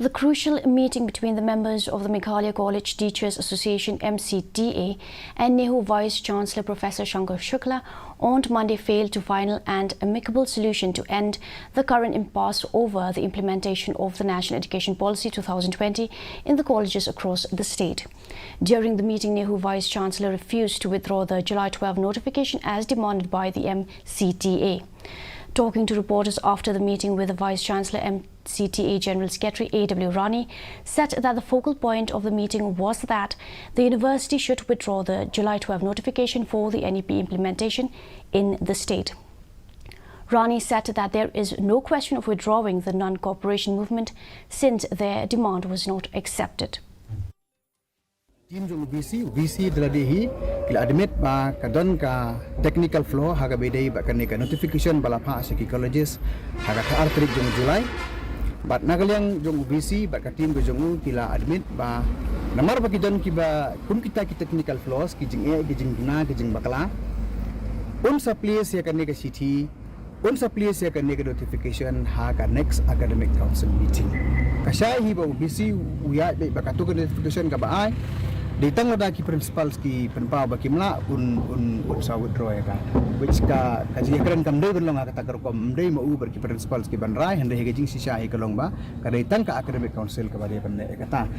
The crucial meeting between the members of the Meghalaya College Teachers Association (Mcta) and Nehu Vice-Chancellor Professor Shankar Shukla on Monday failed to find an amicable solution to end the current impasse over the implementation of the National Education Policy 2020 in the colleges across the state. During the meeting, Nehu Vice-Chancellor refused to withdraw the July 12 notification as demanded by the Mcta. Talking to reporters after the meeting with the Vice-Chancellor, Mcta General Secretary A.W. Rani said that the focal point of the meeting was that the university should withdraw the July 12 notification for the NEP implementation in the state. Rani said that there is no question of withdrawing the non-cooperation movement since their demand was not accepted. Tim jong VC daladehi kila admit ba kadon ka technical flow haga bedai ba kanika notification balapha seki colleges haga artrik jong July bat nagalyang jong VC ba ka tim jong kila admit ba namar ba kidon kiba kun kita ki technical flows ki jing guna ki jing bakla un sa place ya kanika city un sa place ya kanika notification haga next academic council meeting kasai hi ba VC uya ba ka to notification ka ba ai ditang ada ki principals ki penpa ba kimla un sa withdraw ya kan which ka kaji keren kam dei belong ka tagar kom dei mau ber ki principals ki banrai hande hege jing sisa hi kalong ba ka ditang ka academic council ka ba dia pande kata